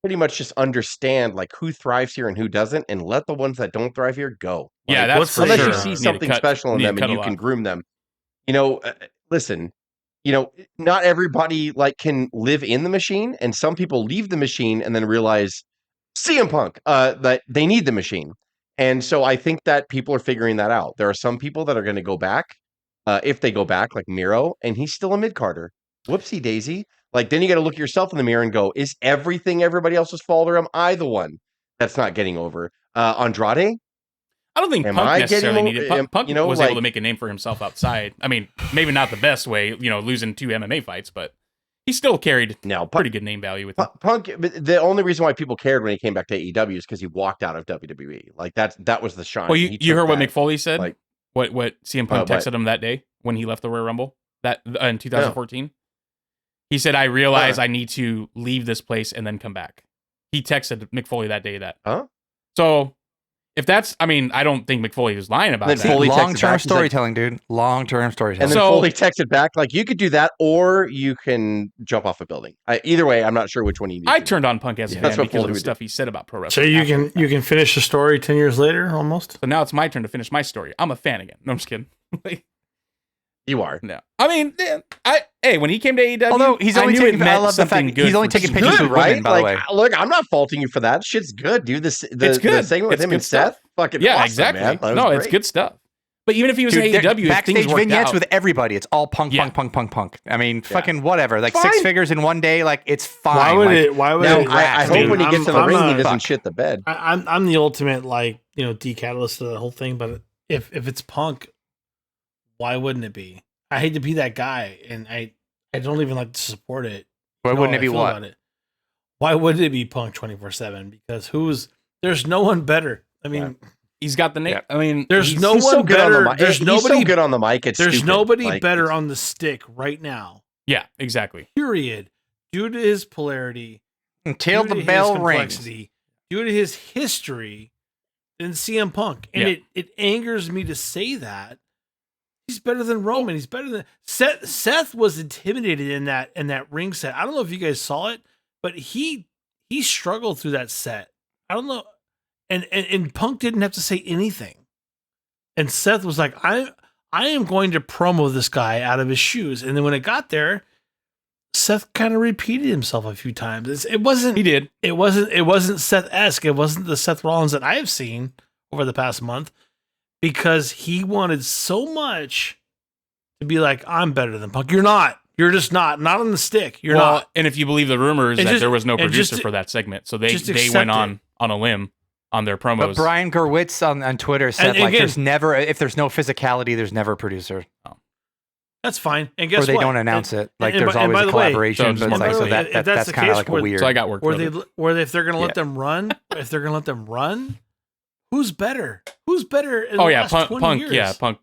pretty much just understand like who thrives here and who doesn't, and let the ones that don't thrive here go. Like, yeah, that's for unless sure. you see something special in them and you can groom them. Listen, not everybody like can live in the machine, and some people leave the machine and then realize CM Punk that they need the machine. And so I think that people are figuring that out. There are some people that are going to go back, if they go back, like Miro, and he's still a mid-carder. Whoopsie daisy. Like, then you got to look yourself in the mirror and go, is everything everybody else's fault, or am I the one that's not getting over? Andrade? I don't think Punk necessarily needed. Punk was able to make a name for himself outside. I mean, maybe not the best way, losing 2 MMA fights, but he still carried pretty good name value with him. Punk, the only reason why people cared when he came back to AEW is because he walked out of WWE. Like, that was the shine. Well, you heard what McFoley said? Like, what CM Punk texted him that day when he left the Royal Rumble in 2014? He said, I realize I need to leave this place and then come back. He texted McFoley that day that. So if that's, I don't think McFoley was lying about that. Long-term storytelling, dude. Long-term storytelling. And then Foley texted back, like, you could do that or you can jump off a building. Either way, I'm not sure which one you need. I turned on Punk as a fan because of the stuff he said about pro wrestling. So you can finish the story 10 years later, almost? So now it's my turn to finish my story. I'm a fan again. No, I'm just kidding. You are. No. When he came to AEW, although he's only taking pictures with women, by the way. Look, I'm not faulting you for that. Shit's good, dude. It's good. The segment with him and Seth, fucking awesome, exactly. Man. No, it's good stuff. But even if he was in AEW, backstage vignettes with everybody, it's all punk. I mean, fucking whatever. Like fine. 6 figures in one day, like it's fine. Why would it? I hope when he gets in the ring, he doesn't shit the bed. I'm the ultimate decatalyst of the whole thing. But if it's Punk, why wouldn't it be? I hate to be that guy, and I don't even like to support it. Why wouldn't it be what? Why wouldn't it be Punk 24/7? Because there's no one better. I mean, he's got the name. I mean, there's no one better. There's nobody so good on the mic. There's nobody better on the stick right now. Yeah, exactly. Period. Due to his polarity, until the bell rings, due to his history, than CM Punk, and it angers me to say that. He's better than Roman. He's better than Seth. Seth was intimidated in that ring set. I don't know if you guys saw it, but he struggled through that set. I don't know, and Punk didn't have to say anything, and Seth was like, I am going to promo this guy out of his shoes. And then when it got there, Seth kind of repeated himself a few times. It wasn't. He did. It wasn't Seth-esque. It wasn't the Seth Rollins that I have seen over the past month. Because he wanted so much to be like, I'm better than Punk. You're not. You're just not. Not on the stick. You're not. And if you believe the rumors that there was no producer for that segment, so they went on a limb on their promos. But Brian Gerwitz on Twitter said, there's never, if there's no physicality, there's never a producer. Oh. That's fine. And guess or they what? don't announce it. Like there's and always by a the way, collaboration, so but it's like, so if that's that's the kind of case like a where- weird. So I got work. Where if they're going to let them run, if they're going to let them run, who's better? Who's better in the last 20 years? Punk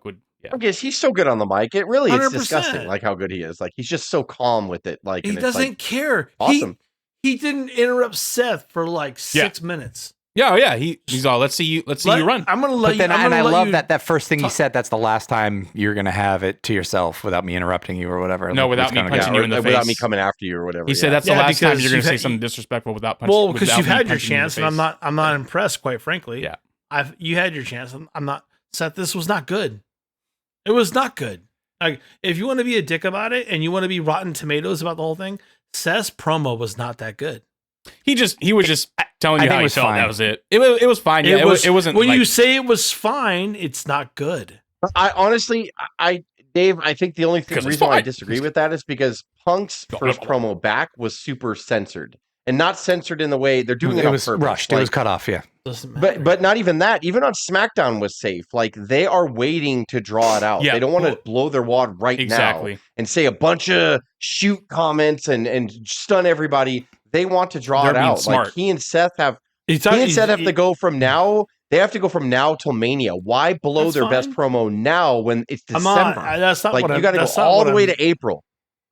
would. Yeah. I guess he's so good on the mic. It really is 100%. disgusting, like how good he is. Like he's just so calm with it. Like He and it's doesn't like, care. awesome. He didn't interrupt Seth for like 6 minutes. Yeah. He's all. Let's see you run. I'm going to let But then, you. and I love you, that first thing you said. That's the last time you're gonna have it to yourself without me interrupting you or whatever. No, Like, without it's me kinda- punching you in the without face. me coming after you or whatever. He said yeah. that's the Yeah, last time because you're going to you've say had- something disrespectful without punching. Well, because without you've me had your punching you in the chance, and face. I'm not impressed, quite frankly. Yeah. You had your chance. I'm not. Seth, this was not good. It was not good. Like, if you want to be a dick about it and you want to be rotten tomatoes about the whole thing, Seth's promo was not that good. He was just telling I you think how it he was felt. fine. That was it. It was fine. Yeah, it wasn't. When like, you say it was fine, it's not good. I honestly, Dave, I think the only Because it's reason why I fine. disagree with that is because Punk's first promo back was super censored, and not censored in the way they're doing it It on was purpose. rushed. Like, It was cut off. Yeah. Doesn't matter. but not even that. Even on SmackDown was safe. Like they are waiting to draw it out. Yeah, They don't want to well, blow their wad right exactly. now and say a bunch of shoot comments and stun everybody. They want to draw They're it being out. smart. Like he and Seth have. He's He and Seth have he- to go from now. They have to go from now till Mania. Why blow That's their best fine. promo now when it's I'm December? not. That's not Like what you I'm. got to go that's not all what the way I'm- to April.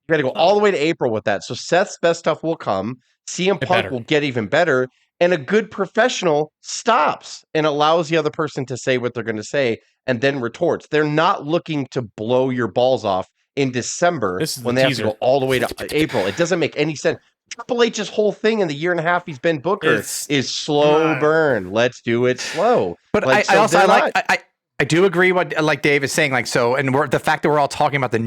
You got to go all the way to April with that. So Seth's best stuff will come. CM Get Punk better. will get even better, and a good professional stops and allows the other person to say what they're going to say, and then retorts. They're not looking to blow your balls off in December This is when the they teaser. have to go all the way to April. It doesn't make any sense. Triple H's whole thing in the year and a half he's been Booker It's is slow not- Let's do it slow. But Like, I so also they're like not- I do agree what like Dave is saying, like, so, and the fact that we're all talking about the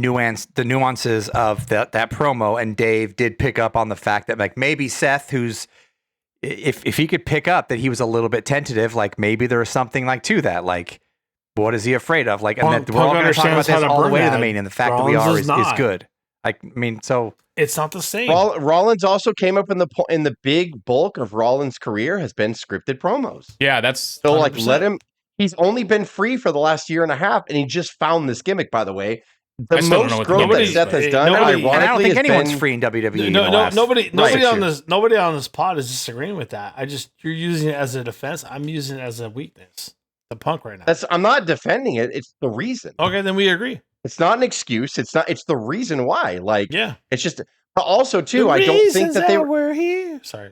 nuances of that promo, and Dave did pick up on the fact that like maybe Seth, who's if he could pick up that he was a little bit tentative, like maybe there was something like to that, like what is he afraid of, like, and Punk- that we're all Punk going to talk about understands this how to all the burn way to the that. main, and the fact that we Rollins are is is not. good. I mean, so It's not the same. Rollins also came up in the big bulk of Rollins' career has been scripted promos. Yeah, that's So like 100%. let him. He's only been free for the last year and a half, and he just found this gimmick. By the way, the I still don't know most what the growth that gimmick is, Seth has but- done, nobody- ironically, and I don't think has anyone's been, free in WWE. in the last nobody 6 on years. nobody on this pod is disagreeing with that. You're using it as a defense. I'm using it as a weakness. The Punk right now. I'm not defending it. It's the reason. Okay, then we agree. It's not an excuse. It's not. It's the reason why. Like Yeah. it's just. But also too, The I don't think reasons that they were. we're here. Sorry.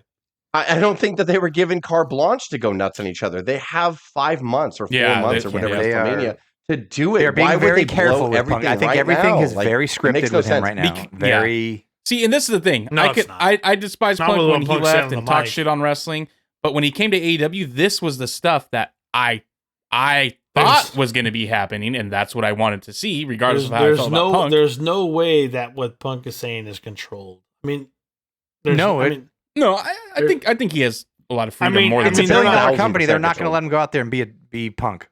I don't think that they were given carte blanche to go nuts on each other. They have 5 months or 4 Yeah, months they- or whatever yeah, it is they till are- Mania to do it. They're being Why would very they careful blow with everything Punk. I think right everything now? is Like, very it scripted makes no with him sense. right now. Bec- Very. See, and this is the thing. No, it's not. I despise Not Punk with when what he Punk said left on and the talked mic. shit on wrestling, but when he came to AEW, this was the stuff that I thought was going to be happening, and that's what I wanted to see, regardless of how I felt about Punk. There's no way that what Punk is saying is controlled. I mean, No, I mean, No, I think he has a lot of freedom mean, more than It's a they're billion not- dollar 1000% company. They're not going to controlled. let him go out there and be Punk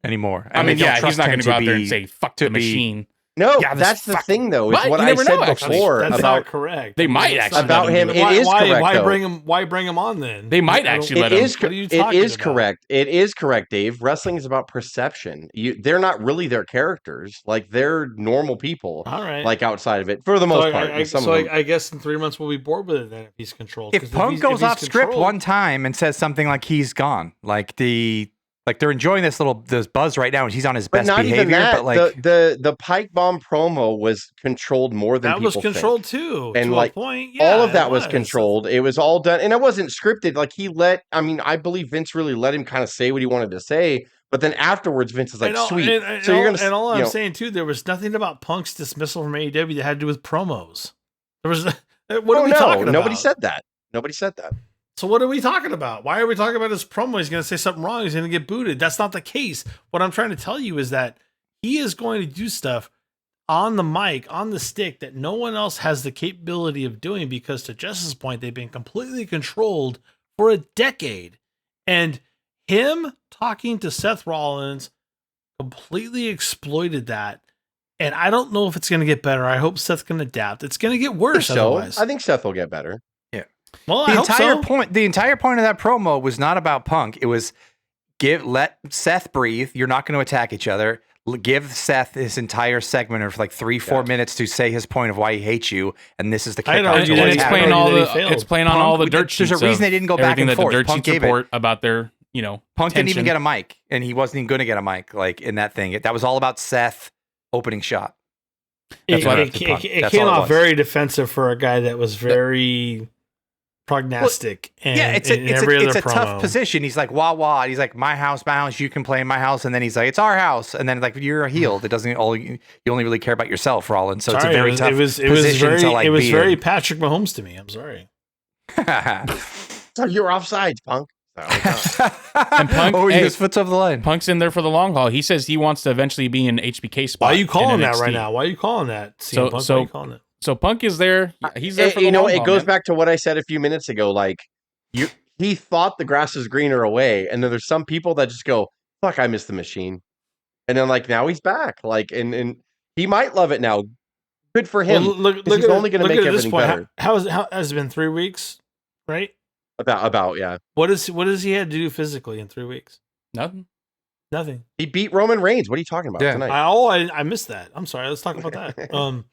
anymore. I And mean, they don't yeah, he's trust not him going to go out there and be- say "fuck to the be- machine." No, Yeah, this that's the fuck- thing, though. Is What? what You I never said know, actually. before that's about not correct. They might That's actually not- about him. It Why, is why, correct, why though. bring him? Why bring him on then? They might I don't- actually it let him. is. What are you It talking is about? correct. It is correct, Dave. Wrestling is about perception. They're not really their characters. Like they're normal people. All right. Like outside of it, for the most part. And some of them- I guess in 3 months we'll be bored with it then if he's controlled. 'Cause If Punk he's- goes he's off script controlled- one time and says something like he's gone, like they're enjoying this buzz right now, and he's on his but best not behavior. even that. But like the Pike Bomb promo was controlled more than that was people controlled think. too, And, to like, a point. All Yeah, of that it was controlled. It was all done, and it wasn't scripted. Like I believe Vince really let him kind of say what he wanted to say. But then afterwards, Vince is like, "Sweet." So you're gonna. And all I'm you know, saying too, there was nothing about Punk's dismissal from AEW that had to do with promos. There was. What are we talking about? Nobody said that. Nobody said that. So what are we talking about? Why are we talking about his promo? He's going to say something wrong. He's going to get booted. That's not the case. What I'm trying to tell you is that he is going to do stuff on the mic, on the stick that no one else has the capability of doing because to Jess's point, they've been completely controlled for a decade. And him talking to Seth Rollins completely exploited that. And I don't know if it's going to get better. I hope Seth can adapt. It's going to get worse otherwise. I think Seth will get better. Well, the I hope entire so. point, the entire point of that promo was not about Punk. It was let Seth breathe. You're not going to attack each other. give Seth his entire segment of like 3-4 minutes to say his point of why he hates you, and this is the I'd kickoff. argue to that what's he's happening. It's playing on all the dirt sheets. There's a reason they didn't go back and everything forth. that the dirt Punk sheets gave it. report about their, Punk didn't even tension. get a mic, and he wasn't even going to get a mic like in that thing. That was all about Seth opening shot. It That's came all it off was. very defensive for a guy that was very prognostic. And Yeah, it's a tough position. He's like, wah wah. He's like, my house, you can play in my house. And then he's like, it's our house. And then like, you're a heel. It doesn't all you only really care about yourself, Rollins. So it's a very tough position to like it was be very in. Patrick Mahomes to me. I'm sorry. So you're offsides, Punk. And Punk, he just foot's over the line. Punk's in there for the long haul. He says he wants to eventually be in HBK spot. Why are you calling in that NXT. right now? Why are you calling that? CM Punk? Why are you calling it? So Punk is there. He's there for the long haul. It goes back to what I said a few minutes ago. Like he thought the grass is greener away, and then there's some people that just go, "Fuck, I miss the machine," and then like now he's back. Like and he might love it now. Good for him. Well, look he's only going to make everything better. How has it been 3 weeks? Right? About yeah. What does he had to do physically in 3 weeks? Nothing. He beat Roman Reigns. What are you talking about tonight? I missed that. I'm sorry. Let's talk about that.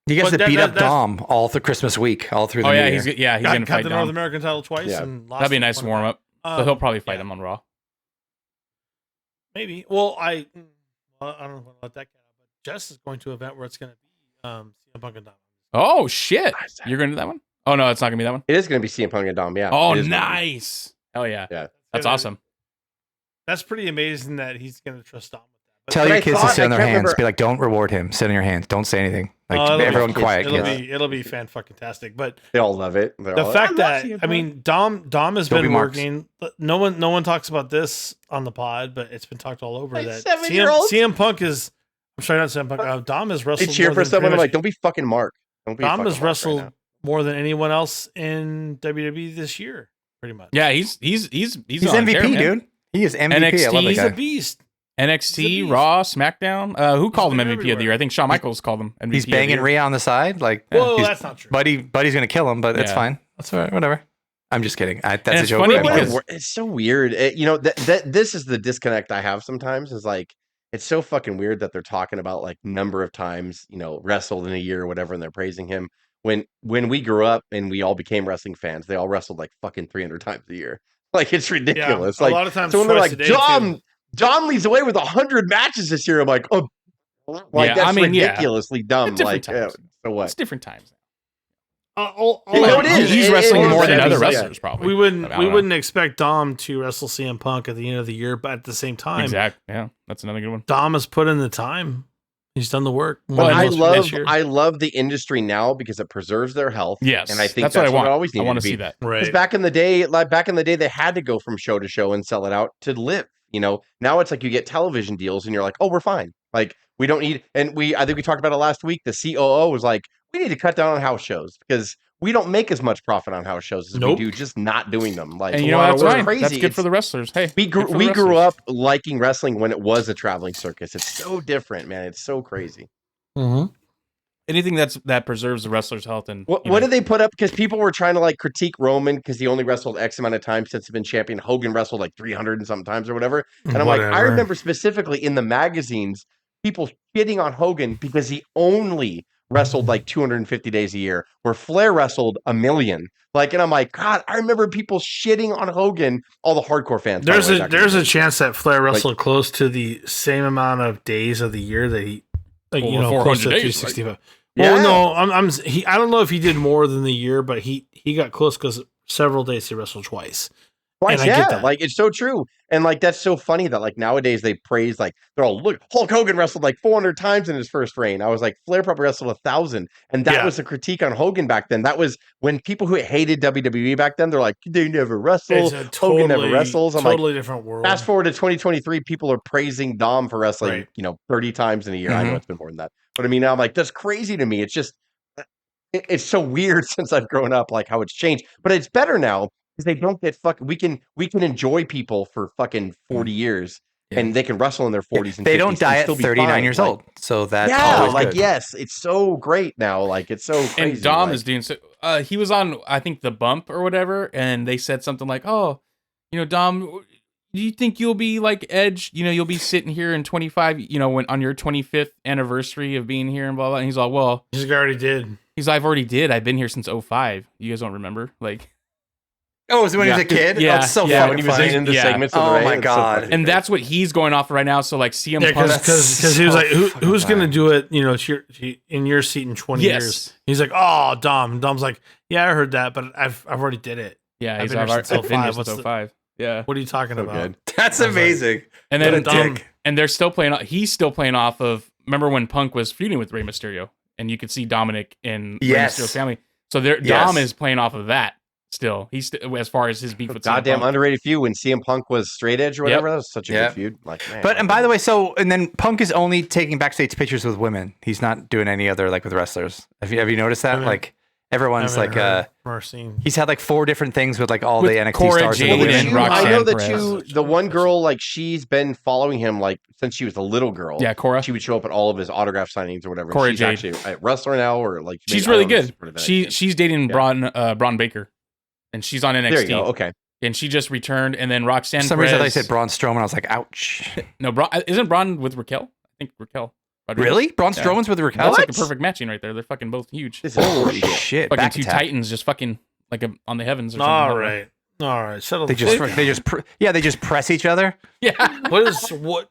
He gets to beat up Dom all through Christmas week, all through the New Year. He's going to fight the Dom. North American title twice. Yeah. And lost That'd be a nice warm up. So he'll probably fight him on Raw. Maybe. Well, I don't know about that guy, but Jess is going to an event where it's going to be CM Punk and Dom. Oh shit! You're going to that one? Oh no, it's not going to be that one. It is going to be CM Punk and Dom. Yeah. Oh, nice. Hell yeah. Yeah. That's awesome. That's pretty amazing that he's going to trust Dom with that. But Tell your kids to sit on their hands. Be like, don't reward him. Sit on your hands. Don't say anything. Like everyone quiet. It'll be fan-fucking-tastic. But they all love it. The fact that Dom has been working. No one talks about this on the pod, but it's been talked all over that CM Punk is. I'm sorry, not CM Punk. Dom has wrestled. They cheer for someone. I'm like, don't be fucking Mark. Dom has wrestled more than anyone else in WWE this year, pretty much. Yeah, he's MVP, dude. He is MVP. NXT, I love that he's guy. a beast. NXT, Raw, SmackDown. Who called him MVP of the year? I think Shawn Michaels called him MVP. He's banging Rhea on the side. Like, whoa, that's not true. Buddy's gonna kill him, but it's fine. That's all right. Whatever. I'm just kidding. That's a joke. Funny because it's so weird. This is the disconnect I have sometimes. Is like it's so fucking weird that they're talking about like number of times wrestled in a year or whatever, and they're praising him. When we grew up and we all became wrestling fans, they all wrestled like fucking 300 times a year. Like it's ridiculous. Yeah, like a lot of times. So when they're like John leads away with 100 matches this year, I'm like, oh, like that's ridiculously dumb. Like, so what? It's different times. It is. He's wrestling more than other wrestlers. Probably. We wouldn't expect Dom to wrestle CM Punk at the end of the year, but at the same time, exactly. Yeah, that's another good one. Dom has put in the time. He's done the work. Well, I love the industry now because it preserves their health. Yes, and I think that's what I want. It always needed I want to see be. that. Right. Because back in the day, they had to go from show to show and sell it out to live. Now it's like you get television deals and you're like, oh, we're fine. Like we don't need. And I think we talked about it last week. The COO was like, we need to cut down on house shows because we don't make as much profit on house shows as we do just not doing them. Like, and that's fine. Crazy. That's good for the wrestlers. Hey, we grew up liking wrestling when it was a traveling circus. It's so different, man. It's so crazy. Mm-hmm. Anything that preserves the wrestler's health and what did they put up? Because people were trying to like critique Roman because he only wrestled X amount of times since he's been champion. Hogan wrestled like 300 and something times or whatever. And I'm like, I remember specifically in the magazines, people shitting on Hogan because he only wrestled like 250 days a year, where Flair wrestled 1 million. Like, and I'm like, God, I remember people shitting on Hogan. All the hardcore fans. There's a chance that Flair wrestled close to the same amount of days of the year that he. Close to 365. Right? Well, no, I don't know if he did more than the year, but he got close because several days he wrestled twice. Twice, yeah. Like it's so true, and like that's so funny that like nowadays they praise like they're all look Hulk Hogan wrestled like 400 times in his first reign. I was like Flair probably wrestled 1,000, and that was a critique on Hogan back then. That was when people who hated WWE back then they're like they never wrestle. Hogan never wrestles. I'm totally like, different world. Fast forward to 2023, people are praising Dom for wrestling 30 times in a year. I know it's been more than that, but I mean I'm like that's crazy to me. It's just it's so weird since I've grown up like how it's changed, but it's better now. Because they don't get we can enjoy people for fucking 40 years and they can wrestle in their 40s and they 50s don't die at 39 years old. So that's always good. Yes, it's so great now. Like it's so crazy. And Dom is doing so. He was on I think The Bump or whatever, and they said something like, "Oh, Dom, do you think you'll be like Edge? You know, you'll be sitting here in 25, you know, when on your 25th anniversary of being here and blah, blah. And he's like, well. He's like, I already did. He's like, I've already did. I've been here since 05. You guys don't remember? Like. Oh, was it when he was a kid? Yeah, oh, it's so when he was funny. in the segments of the Oh Ray, my it's so God. funny. And that's what he's going off right now. So like CM Punk. Because he was like, who's going to do it? You know, in your seat in 20 years. He's like, oh, Dom. Dom's like, yeah, I heard that, but I've already did it. Yeah, I've I've been here since 05. 05. Yeah. What are you talking about? Good. That's amazing. And then and they're still playing. He's still playing off of. Remember when Punk was feuding with Rey Mysterio, and you could see Dominic in Rey Mysterio's family. So Dom is playing off of that. Still, he's as far as his beef with goddamn CM Punk. underrated feud when CM Punk was straight edge or whatever. That was such a good feud. Like, man, and by the way, and then Punk is only taking backstage pictures with women. He's not doing any other like with wrestlers. Have you noticed that? Like everyone's like he's had like 4 different things with like all the NXT Cora stars. Jade and Roxanne I know that Perez. the one girl, like she's been following him like since she was a little girl. Yeah, Cora. She would show up at all of his autograph signings or whatever. Cora She's Jade. actually a wrestler now, or like She's really good. She's dating Braun Baker. And she's on NXT. There you go. Okay. And she just returned. And then Roxanne For some Perez. reason, I said Braun Strowman. I was like, ouch. No, isn't Braun with Raquel? I think Raquel. Really? Braun Strowman's with Raquel? That's like a perfect matching right there. They're fucking both huge. Holy shit. Fucking two titans just fucking like on the heavens or something. All right. Settle. They just press each other. Yeah. What?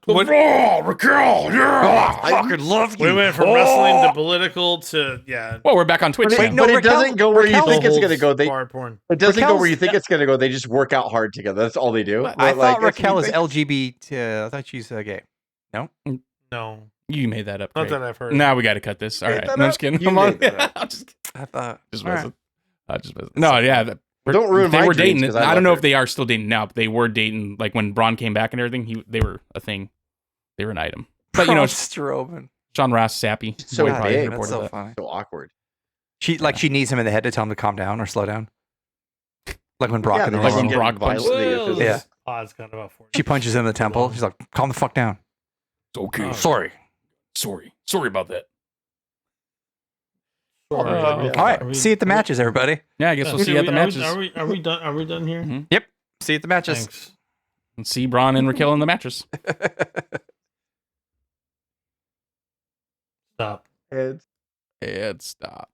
Raquel. Yeah. I fucking love you. We went from wrestling to political to Well, we're back on Twitch. But, now. it doesn't go where you think it's going to go. Porn. It doesn't go where you think it's going to go. They just work out hard together. That's all they do. I thought Raquel is LGBT. I thought she's gay. No. No. You made that up. Not that I've heard. Now we got to cut this. All right. No, I'm just kidding. You Come on. made that up. I thought. Just messing. No, yeah. Don't ruin they my were dreams, dating. 'cause I don't know love if they are still dating now, but they were dating. Like when Braun came back and everything, they were a thing. They were an item. But you know, Strowman. Sean Ross sappy. So Boy, big. That's so funny. So awkward. She needs him in the head to tell him to calm down or slow down. Like when Brock Yeah, in the like Raw. when Brock punched. Yeah. Pod's got about 40. She punches him in the temple. She's like, calm the fuck down. It's okay. Sorry about that. All right. See you at the matches, everybody. Yeah, I guess we'll see you at the matches. Are we done? Are we done here? Mm-hmm. Yep. See you at the matches. Thanks. And see Braun and Raquel in the mattress. Stop. Heads. Stop.